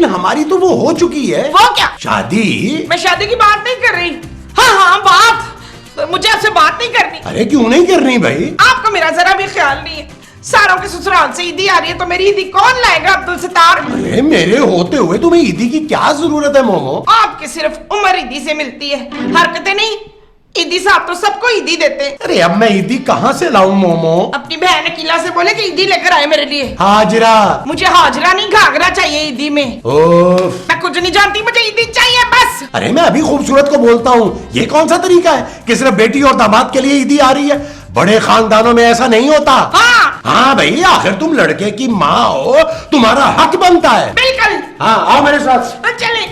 लेकिन हमारी तो वो हो चुकी है। वो क्या? शादी। मैं शादी की बात नहीं कर रही। हाँ बात, मुझे आपसे बात नहीं करनी। अरे क्यों नहीं करनी भाई? आपको मेरा जरा भी ख्याल नहीं है। सारों के ससुराल से ईदी आ रही है तो मेरी ईदी कौन लाएगा अब्दुल सत्तार? अरे मेरे होते हुए तुम्हें ईदी की क्या जरूरत है मोमो? आपके सिर्फ उम्र ईदी से मिलती है, हरकतें नहीं। ईदी साहब तो सबको ईदी देते हैं। अरे अब मैं ईदी कहाँ से लाऊं मोमो? अपनी बहन अकीला से बोले कि ईदी लेकर आए मेरे लिए। हाजरा। मुझे हाजरा नहीं घाघरा चाहिए ईदी में। ओफ। मैं कुछ नहीं जानती, मुझे ईदी चाहिए बस। अरे मैं अभी खूबसूरत को बोलता हूँ, ये कौन सा तरीका है कि सिर्फ बेटी और दामाद के लिए ईदी आ रही है? बड़े खानदानों में ऐसा नहीं होता। हाँ भाई, आखिर तुम लड़के की माँ हो, तुम्हारा हक बनता है। बिल्कुल। हाँ आओ मेरे साथ। तो चले।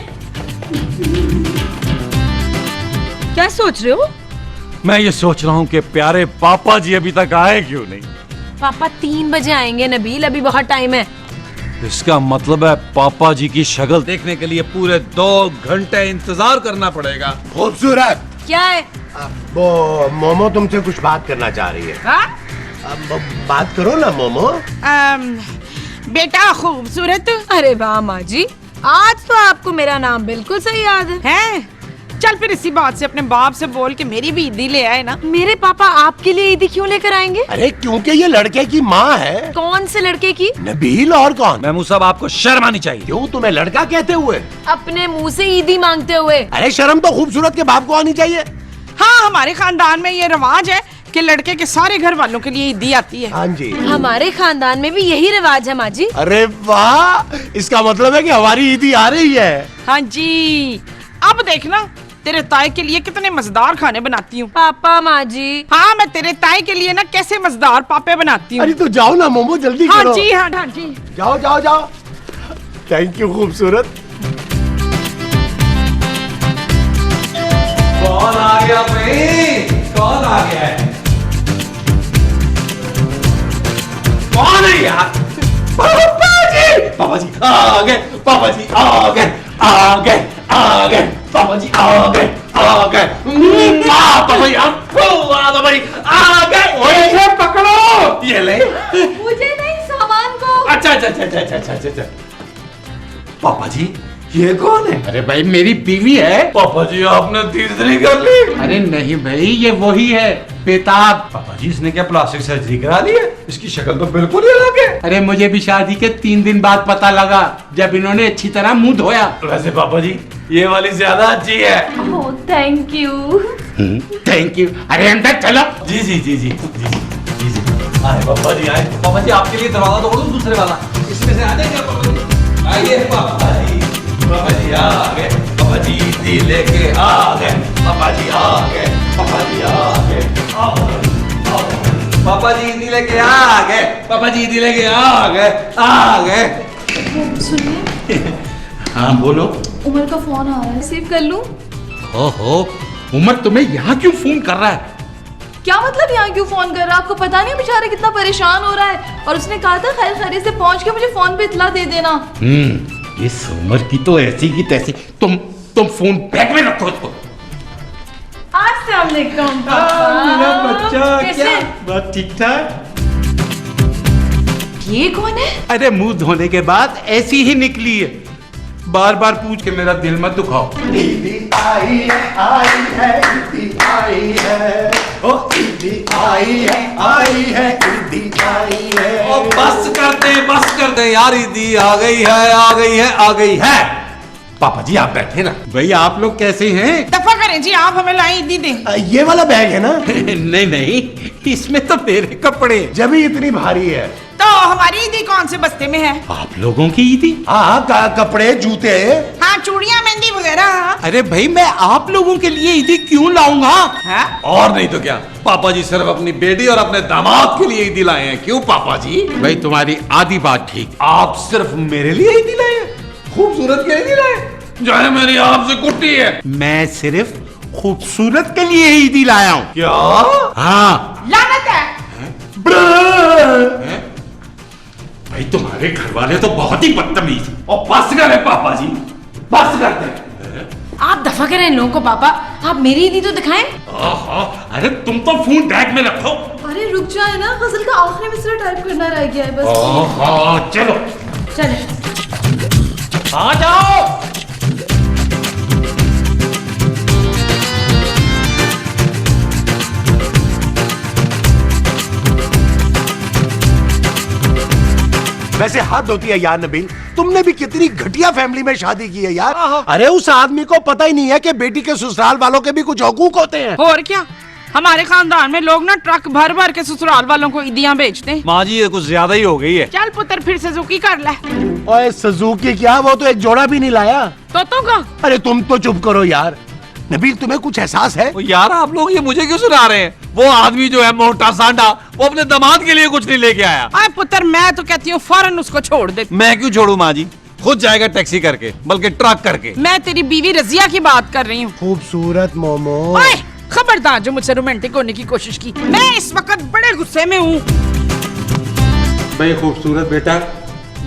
क्या सोच रहे हो? मैं ये सोच रहा हूँ कि प्यारे पापा जी अभी तक आए क्यों नहीं। पापा 3 बजे आएंगे नबील, अभी बहुत टाइम है। इसका मतलब है पापा जी की शक्ल देखने के लिए पूरे 2 घंटे इंतजार करना पड़ेगा। खूबसूरत। क्या है? वो मोमो तुमसे कुछ बात करना चाह रही है। अब बात करो ना मोमो। बेटा खूबसूरत। अरे वाह माँ जी, आज तो आपको मेरा नाम बिल्कुल सही याद है। चल फिर इसी बात से अपने बाप से बोल के मेरी भी ईदी ले आए ना। मेरे पापा आपके लिए ईदी क्यों लेकर आएंगे? अरे क्योंकि ये लड़के की माँ है। कौन से लड़के की? नबील और कौन? महमूद साहब आपको शर्म आनी चाहिए। क्यों, तुम्हें लड़का कहते हुए? अपने मुंह से ईदी मांगते हुए। अरे शर्म तो खूबसूरत के बाप को आनी चाहिए। हाँ, हमारे खानदान में ये रिवाज है कि लड़के के सारे घर वालों के लिए ईदी आती है। हाँ जी, हमारे खानदान में भी यही रिवाज है माँ जी। अरे वाह, इसका मतलब है कि हमारी ईदी आ रही है। हाँ जी, अब देखना तेरे ताए के लिए कितने मजेदार खाने बनाती हूँ। पापा माँ जी। हाँ, मैं तेरे ताए के लिए ना कैसे मजेदार पापे बनाती हूँ। अरे तो जाओ ना मोमो, जल्दी हाँ करो। जी, हाँ जी। जाओ जाओ जाओ। थैंक यू खूबसूरत। कौन आ गया भाई? कौन आ गया है? कौन है यार? पापा जी आ गए। पापा जी आ गए। आ गए। आ गए। पापा जी आ गए। आ गए। पापा जी आ गए। ओए पकड़ो, ये ले। मुझे नहीं, सामान को। अच्छा। पापा जी ये कौन है? अरे भाई मेरी बीवी है। पापा जी आपने तीसरी कर ली। अरे नहीं भाई, ये वही है, बेताब। पापा जी इसने क्या प्लास्टिक सर्जरी करा ली है? इसकी शक्ल तो बिल्कुल ही अलग है। अरे मुझे भी शादी के 3 दिन बाद पता लगा, जब इन्होंने अच्छी तरह मुंह धोया। वैसे पापा जी ये वाली ज्यादा अच्छी है। Oh thank you. Thank you. अरे अंदर चलो। जी। आए पापा जी आए। पापा जी आपके लिए दरवाजा तोड़ दूं दूसरे वाला, इसमें से आ जाएंगे पापा जी। आइए पापा जी। पापा जी आ गए। पापा जी ईदी लेके आ गए। पापा जी आ गए। पापा जी आ गए। पापा जी ईदी लेके आ गए। पापा जी ईदी लेके आ गए। आ गए। सुनिए, हाँ बोलो। उमर का फोन आ रहा है, रिसीव कर लूं? ओहो, उमर तुम्हें यहाँ क्यों फोन कर रहा है? क्या मतलब यहाँ क्यों फोन कर रहा है? आपको पता नहीं बेचारा कितना परेशान हो रहा है, और उसने कहा था खैर खैरियत से पहुँच के मुझे फोन पे इतला दे देना। इस उमर की तो ऐसी की तैसी। तुम फोन बैग में रखो इसको। अस्सलाम वालेकुम मेरा बच्चा, कैसे? क्या बात? ठीक ठाक। ये कौन है? अरे मुंह धोने के बाद ऐसी ही निकली है। बार बार पूछ के मेरा दिल मत दुखाओ। ईदी आई है, आई है, ईदी आई है। ओ ईदी आई है, आई है, ईदी आई है। ओ बस कर दे यार, ईदी आ गई है, आ गई है, आ गई है। पापा जी आप बैठे ना। भाई आप लोग कैसे हैं? दफा करें जी, आप हमें लाई ईदी दें। ये वाला बैग है ना? नहीं, इसमें तो मेरे कपड़े। जब ही इतनी भारी है। तो हमारी ईदी कौन से बस्ते में है? आप लोगों की ईदी? हाँ, कपड़े, जूते। हाँ, चूड़ियाँ, मेहंदी वगैरह। अरे भाई मैं आप लोगों के लिए ईदी क्यों लाऊंगा? हाँ? और नहीं तो क्या, पापा जी सिर्फ अपनी बेटी और अपने दामाद के लिए ईदी लाए हैं। क्यों पापा जी? भाई तुम्हारी आधी बात ठीक। आप सिर्फ मेरे लिए ईदी लाए हैं? खूबसूरत के लिए नहीं लाए? जो है मेरी आपसे कुट्टी है। मैं सिर्फ खूबसूरत के लिए ही ईदी लाया हूँ। क्या? हाँ लानत है। भाई तुम्हारे घर वाले तो बहुत ही बदतमीज हैं। और बस करे पापा जी, बस करते। आप दफा करें इन लोगों को। पापा आप मेरी ईदी तो दिखाएं। अरे तुम तो फोन बैग में रखो। अरे रुक जाए ना, गजल का आखिरी मिसरा टाइप करना रह गया है बस। चलो चले। आ जाओ। वैसे हद होती है यार नबील, तुमने भी कितनी घटिया फैमिली में शादी की है यार। अरे उस आदमी को पता ही नहीं है कि बेटी के ससुराल वालों के भी कुछ हकूक होते हैं। और क्या, हमारे खानदान में लोग ना ट्रक भर भर के ससुराल वालों को ईदियां बेचते हैं। माँ जी ये कुछ ज्यादा ही हो गई है। चल पुत्र फिर सुजुकी कर ले। ओए सुजुकी क्या, वो तो एक जोड़ा भी नहीं लाया। तो का अरे तुम तो चुप करो यार। नबील तुम्हें कुछ एहसास है? ओ यार आप लोग ये मुझे क्यों सुना रहे हैं? वो आदमी जो है मोटा सांडा, वो अपने दामाद के लिए कुछ नहीं लेके आया। अरे पुत्र मैं तो कहती हूँ फौरन उसको छोड़ दे। मैं क्यों छोड़ू माँ जी, खुद जाएगा टैक्सी करके, बल्कि ट्रक करके। मैं तेरी बीवी रजिया की बात कर रही हूँ। खूबसूरत मोमो। ओए खबरदार जो मुझसे रोमांटिक होने की कोशिश की। मैं इस वक्त बड़े गुस्से में हूँ। भाई खूबसूरत बेटा,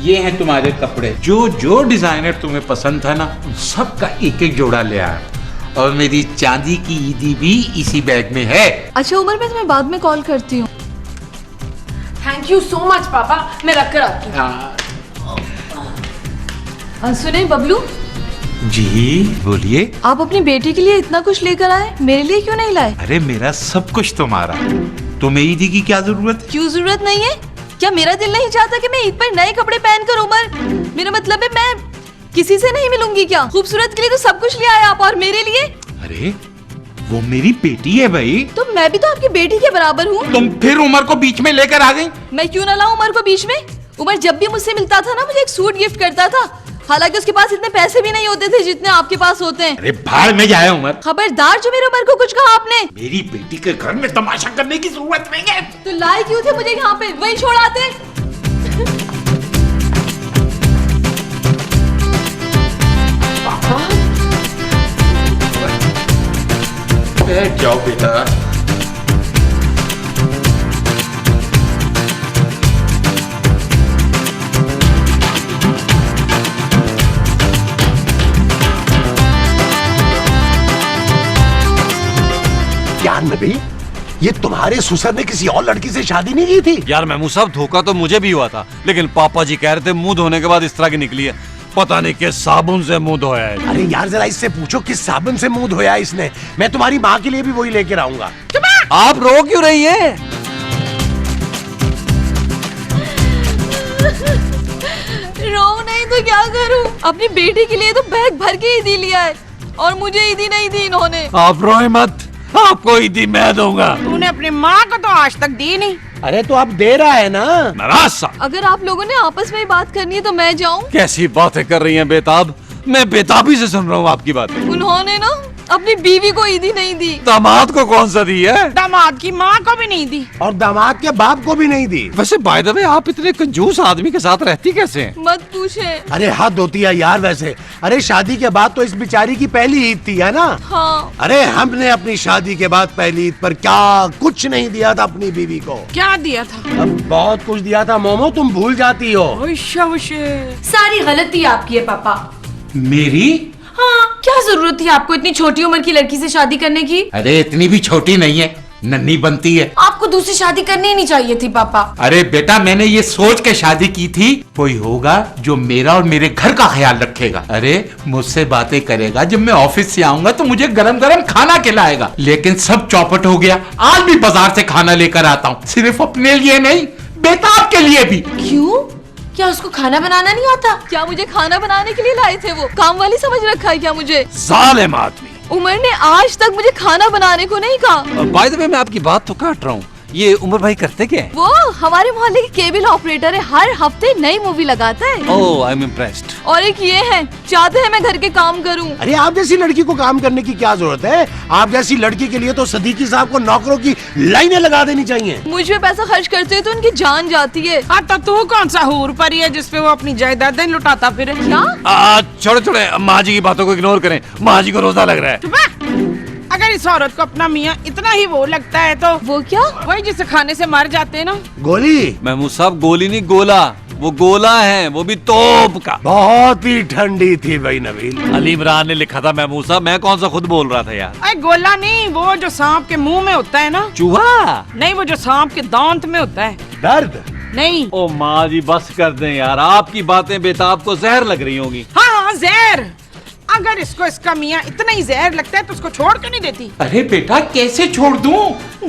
ये हैं तुम्हारे कपड़े। जो जो डिजाइनर तुम्हें पसंद था ना, सबका एक एक जोड़ा ले आया। और मेरी चांदी की ईदी भी इसी बैग में है। अच्छा उमर, मैं तुम्हें बाद में कॉल करती हूँ। थैंक यू सो मच पापा, मैं रख कर आती हूँ। सुने बबलू, जी बोलिए। आप अपनी बेटी के लिए इतना कुछ लेकर आए, मेरे लिए क्यों नहीं लाए? अरे मेरा सब कुछ तुम्हारा, तुम्हें ईदी की क्या जरूरत है? क्यों जरूरत नहीं है? क्या मेरा दिल नहीं चाहता कि मैं ईद पर नए कपड़े पहनकर उमर, मेरा मतलब है मैं किसी से नहीं मिलूंगी क्या? खूबसूरत के लिए तो सब कुछ ले आए आप, और मेरे लिए? अरे वो मेरी बेटी है भाई। तो मैं भी तो आपकी बेटी के बराबर हूँ। तुम फिर उमर को बीच में लेकर आ गई। मैं क्यों ना लाऊं उमर को बीच में? उमर जब भी मुझसे मिलता था ना, मुझे एक सूट गिफ्ट करता था। हालांकि उसके पास इतने पैसे भी नहीं होते थे जितने आपके पास होते हैं। अरे भाड़ में जाए उमर। खबरदार जो मेरे उमर को कुछ कहा आपने। मेरी बेटी के घर में तमाशा करने की जरूरत नहीं है। तो लाए क्यों थे मुझे यहाँ पे? वही छोड़ आते। बैठ जाओ बेटा। यार नबील, ये तुम्हारे ससुर ने किसी और लड़की से शादी नहीं की थी? यार महमूद साहब धोखा तो मुझे भी हुआ था, लेकिन पापा जी कह रहे थे मुंह धोने के बाद इस तरह की निकली है। पता नहीं किस साबुन से मुंह धोया है। अरे यार जरा इससे पूछो किस साबुन से मुंह धोया इसने। मैं तुम्हारी माँ के लिए भी वही लेकर आऊंगा। आप रो क्यों रही है? रो नहीं तो क्या करूं? अपनी बेटी के लिए तो बैग भर के ईदी लिया है, और मुझे ईदी नहीं दी इन्होंने। आप रोए मत, आपको ईदी मैं दूंगा। तूने अपनी माँ को तो आज तक दी नहीं। अरे तो अब दे रहा है ना। नाराज सा। अगर आप लोगों ने आपस में ही बात करनी है तो मैं जाऊं? कैसी बातें कर रही हैं बेताब, मैं बेताबी से सुन रहा हूँ आपकी बातें। उन्होंने ना अपनी बीवी को ईदी नहीं दी। दामाद को कौन सा दी है? दामाद की माँ को भी नहीं दी। और दामाद के बाप को भी नहीं दी। वैसे बाय द वे आप इतने कंजूस आदमी के साथ रहती कैसे हैं? मत पूछे। अरे हद होती है यार वैसे। अरे शादी के बाद तो इस बेचारी की पहली ईद थी, है ना? हाँ। अरे हमने अपनी शादी के बाद पहली ईद पर क्या कुछ नहीं दिया था अपनी बीवी को। क्या दिया था? अब बहुत कुछ दिया था मोमो, तुम भूल जाती हो। सारी गलती आपकी है पापा। मेरी? हाँ, क्या जरूरत थी आपको इतनी छोटी उम्र की लड़की से शादी करने की? अरे इतनी भी छोटी नहीं है, नन्ही बनती है। आपको दूसरी शादी करनी ही नहीं चाहिए थी पापा। अरे बेटा मैंने ये सोच के शादी की थी, कोई होगा जो मेरा और मेरे घर का ख्याल रखेगा। अरे मुझसे बातें करेगा, जब मैं ऑफिस से आऊंगा तो मुझे गरम गरम खाना खिलाएगा। लेकिन सब चौपट हो गया। आज भी बाजार से खाना लेकर आता हूँ, सिर्फ अपने लिए नहीं बेताब के लिए भी। क्यों? क्या उसको खाना बनाना नहीं आता? क्या मुझे खाना बनाने के लिए लाए थे? वो काम वाली समझ रखा है क्या मुझे? जालिम आदमी। उमर ने आज तक मुझे खाना बनाने को नहीं कहा। बाय द वे मैं आपकी बात तो काट रहा हूँ, ये उमर भाई करते क्या है? वो हमारे मोहल्ले के केबल ऑपरेटर है, हर हफ्ते नई मूवी लगाता है। ओह आई एम इम्प्रेस्ड। और एक ये है, चाहते हैं मैं घर के काम करूं। अरे आप जैसी लड़की को काम करने की क्या जरूरत है? आप जैसी लड़की के लिए तो सदीकी साहब को नौकरों की लाइनें लगा देनी चाहिए। मुझ पे पैसा खर्च करते हैं तो उनकी जान जाती है। हाँ तो तू कौन सा हूर परी है जिसपे वो अपनी जायदादें लुटाता फिरे? क्या? छोड़े छोड़े, माँ जी की बातों को इग्नोर करें, माँ जी को रोजा लग रहा है। चुप है। अगर इस औरत को अपना मियाँ इतना ही वो लगता है तो वो क्या? वही जिसे खाने से मर जाते हैं ना। गोली? महमूद साहब गोली नहीं गोला, वो गोला है, वो भी तोप का। बहुत ही ठंडी थी भाई नबील। अली इमरान ने लिखा था महमूद साहब, मैं कौन सा खुद बोल रहा था यार। अरे गोला नहीं, वो जो सांप के मुंह में होता है ना। चूहा? नहीं, वो जो सांप के दांत में होता है। दर्द? नहीं। ओ माँ जी बस कर दें यार, आपकी बातें बेताब को जहर लग रही होंगी। हाँ हाँ जहर। अगर इसको इसका मियाँ इतना ही जहर लगता है तो उसको छोड़ क्यों नहीं देती? अरे बेटा कैसे छोड़ दूं?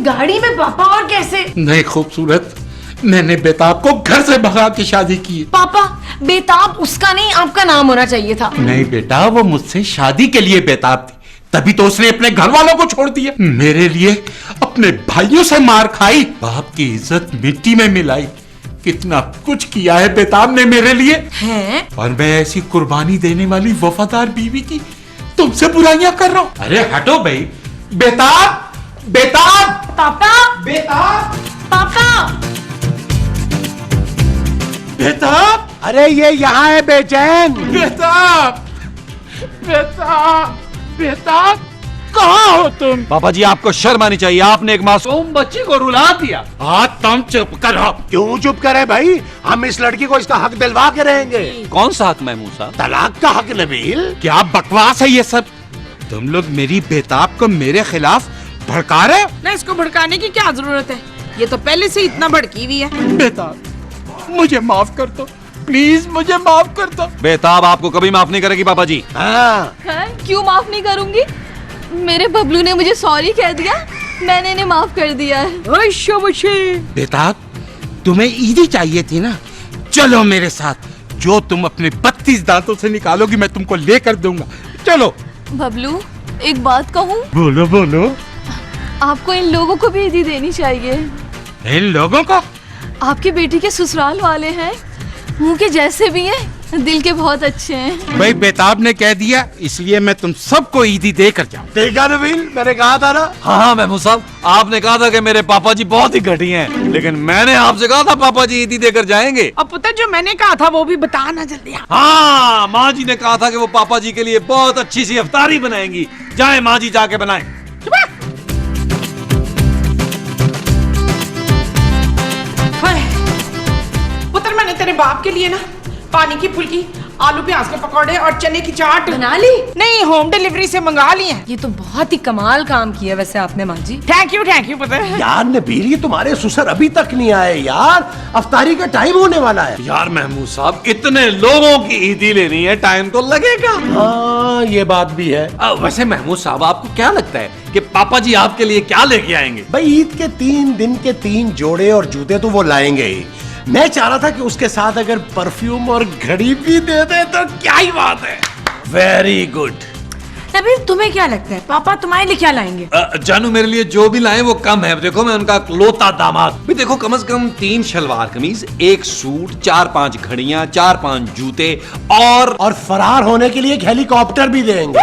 गाड़ी में पापा, और कैसे? नहीं खूबसूरत, मैंने बेताब को घर से भगा के शादी की। पापा, बेताब उसका नहीं आपका नाम होना चाहिए था। नहीं बेटा, वो मुझसे शादी के लिए बेताब थी, तभी तो उसने अपने घर वालों को छोड़ दिया। मेरे लिए अपने भाइयों से मार खाई, बाप की इज्जत मिट्टी में मिलाई। कितना कुछ किया है बेताब ने मेरे लिए। हैं? और मैं ऐसी कुर्बानी देने वाली वफादार बीवी की तुमसे बुराइयां कर रहा हूं। अरे हटो भाई। बेताब, बेताब, पापा, बेताब, पापा। बेताब, अरे ये यहाँ है बेचैन। बेताब, बेताब, बेताब, कहाँ हो तुम? पापा जी आपको शर्म आनी चाहिए, आपने एक मासूम बच्ची को रुला दिया। आज तुम चुप करो। क्यों चुप करे भाई? हम इस लड़की को इसका हक दिलवा के रहेंगे। कौन सा हक महमूद साहब? तलाक का हक नबील। क्या बकवास है ये सब? तुम लोग मेरी बेताब को मेरे खिलाफ भड़का रहे हो? ना इसको भड़काने की क्या जरूरत है, ये तो पहले से इतना भड़की हुई है। बेताब, मुझे माफ कर दो, प्लीज मुझे माफ कर दो। बेताब आपको कभी माफ नहीं करेगी पापा जी। हाँ, हैं? क्यों माफ नहीं करूंगी? मेरे बबलू ने मुझे सॉरी कह दिया, मैंने इन्हें माफ कर दिया है। बेताब, तुम्हें ईदी चाहिए थी ना? चलो मेरे साथ, जो तुम अपने 32 दांतों से निकालोगी मैं तुमको लेकर दूंगा। चलो। बबलू, एक बात कहूँ? बोलो बोलो। आपको इन लोगों को भी ईदी देनी चाहिए। इन लोगों को? आपकी बेटी के ससुराल वाले हैं, मुंह के जैसे भी हैं, दिल के बहुत अच्छे हैं। भाई बेताब ने कह दिया, इसलिए मैं तुम सबको ईदी देकर जाऊं। देखा नबील, मैंने कहा था ना। हाँ महमूद साहब, आपने कहा था कि मेरे पापा जी बहुत ही घटिया हैं, लेकिन मैंने आपसे कहा था पापा जी ईदी देकर जाएंगे। अब पुत्र जो मैंने कहा था वो भी बताना जल्दी। हाँ, माँ जी ने कहा था कि वो पापा जी के लिए बहुत अच्छी सी इफ्तारी बनाएंगी। जाए माँ जी, जाके बनाए। पुत्र मैंने तेरे बाप के लिए ना पानी की फुल्की, आलू प्याज के पकौड़े और चने की चाट बना ली? नहीं, होम डिलीवरी से मंगा ली है। ये तो बहुत ही कमाल काम किया वैसे आपने माँ जी। थैंक यू पुत्र। यार नबील, ये तुम्हारे ससुर अभी तक नहीं आए यार। अफ्तारी का टाइम होने वाला है। यार महमूद साहब, इतने लोगों की ईदी लेनी है, टाइम तो लगेगा। हाँ, ये बात भी है। वैसे महमूद साहब, आपको क्या लगता है कि पापा जी आपके लिए क्या लेके आएंगे? भाई ईद के 3 दिन के 3 जोड़े और जूते तो वो लाएंगे ही। मैं चाह रहा था कि उसके साथ अगर परफ्यूम और घड़ी भी दे दे तो क्या ही बात है। Very good. नबील, तुम्हें क्या लगता है पापा तुम्हारे लिए क्या लाएंगे? जानू, मेरे लिए जो भी लाए वो कम है। देखो, मैं उनका इकलौता दामाद भी। देखो, कम से कम 3 शलवार कमीज, 1 सूट, 4-5 घड़ियां, 4-5 जूते और फरार होने के लिए एक हेलीकॉप्टर भी देंगे।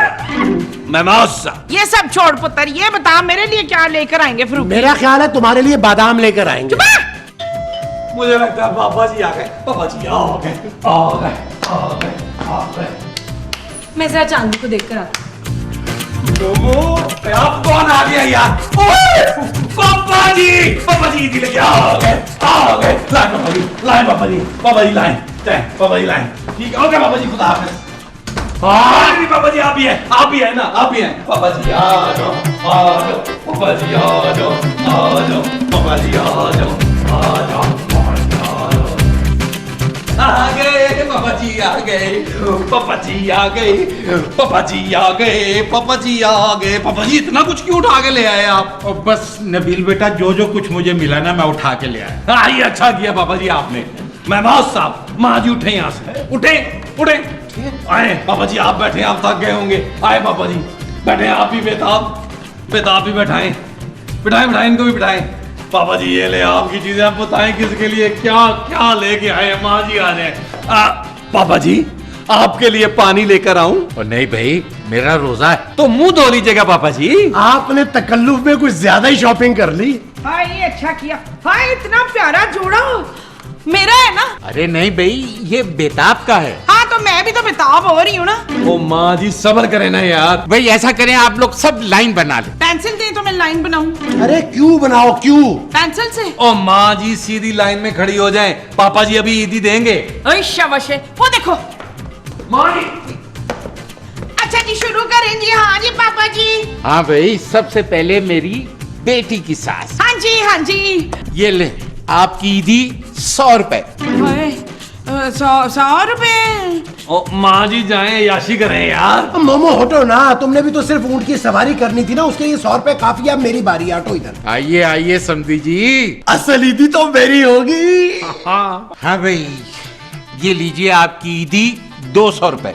महमूद साहब, ये सब छोड़ पुत्र, ये बता मेरे लिए क्या लेकर आएंगे? फ्रूट। मेरा ख्याल है तुम्हारे लिए बादाम लेकर आएंगे। मुझे लगता है पापा जी आ गए। पापा जी आ गए, आ गए, आ गए, आ गए। मैं जरा चांदी को देखकर आती आप कौन आ गया यार? पापा जी ईदी लेके आ गए, आ गए। लाए पापा जी, लाए पापा जी, पापा जी लाए, पापा जी लाए। ठीक है, ओके पापा जी, खुदा हाफिज। हाँ पापा जी, आप भी है ना, आप भी हैं। पापा जी आ जाओ, आ जाओ, पापा जी आ जाओ, आ जाओ, पापा जी आ जाओ, आ जाओ। आ गए पापा जी, आ गए पापा जी, आ गए पापा जी, आ गए पापा जी, आ गए। पापा जी, इतना कुछ क्यों उठा के ले आए आप? और बस नबील बेटा, जो जो कुछ मुझे मिला ना मैं उठा के ले आया। हाँ, ये अच्छा किया पापा जी आपने। महमूद साहब, माँ जी उठे यहाँ से, उठे उठे। आए पापा जी, आप बैठे, आप थक गए होंगे। आए पापा जी, बैठे। आप भी बेताब भी बैठाएं, बिठाएं, इनको भी बिठाएं। पापा जी, ये ले आपकी चीजें, आप बताएं किसके लिए क्या क्या लेके आए। माँ जी आ जाए। पापा जी, आपके लिए पानी लेकर आऊं? और नहीं भाई, मेरा रोजा है। तो मुंह धो लीजिएगा पापा जी। आपने तकल्लुफ में कुछ ज्यादा ही शॉपिंग कर ली। हाँ, ये अच्छा किया। हाँ, इतना प्यारा जोड़ा मेरा है ना? अरे नहीं भाई, ये बेताब का है। हाँ, तो मैं भी तो बेताब हो रही हूँ ना। ओ माँ जी, सब्र करें ना यार। भाई ऐसा करें, आप लोग सब लाइन बना ले। पेंसिल दे तो मैं लाइन बनाऊं। अरे क्यों बनाओ, क्यों? पेंसिल से। ओ माँ जी, सीधी लाइन में खड़ी हो जाएं। पापा जी अभी ईदी देंगे। ओए शाबाश, वो देखो। माँ जी, अच्छा जी, शुरू करें जी। हाँ जी पापा जी। हाँ भाई, सबसे पहले मेरी बेटी की सास। हाँ जी, हाँ जी। ये ले, आपकी ईदी 100 रुपए। 100 रुपए। ओ माँ जी जाएं याशी करें यार। मोमो हटो ना, तुमने भी तो सिर्फ ऊंट की सवारी करनी थी ना, उसके लिए 100 रुपए काफी। अब मेरी बारी, आटो इधर। आइए आइए समधी जी। असल ईदी तो मेरी होगी। हाँ भाई, ये लीजिए आपकी ईदी 200 रुपए।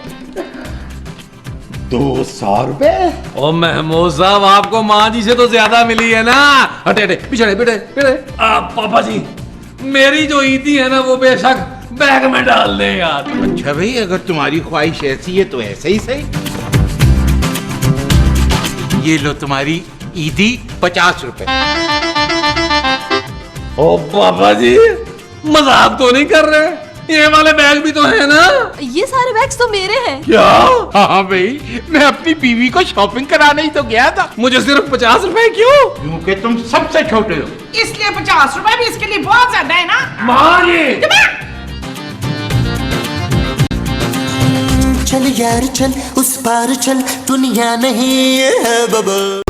200 रुपए? ओ महमूद साहब, आपको माँ जी से तो ज्यादा मिली है ना। हटे हटे पिछड़े पिछड़े पिछड़े। पापा जी, मेरी जो ईदी है ना वो बेशक बैग में डाल दे यार। अच्छा भाई, अगर तुम्हारी ख्वाहिश ऐसी है तो ऐसे ही सही। ये लो तुम्हारी ईदी 50 रुपए। ओ पापा जी, मजाक तो नहीं कर रहे? ये वाले बैग भी तो है ना? ये सारे बैग्स तो मेरे हैं। क्या? हाँ भाई, मैं अपनी बीवी को शॉपिंग कराने ही तो गया था। मुझे सिर्फ 50 रुपए क्यों? क्योंकि तुम सबसे छोटे हो। इसलिए 50 रुपए भी इसके लिए बहुत ज्यादा है ना। माँ जी, चल यार चल, उस पार चल, दुनिया नहीं है बबल।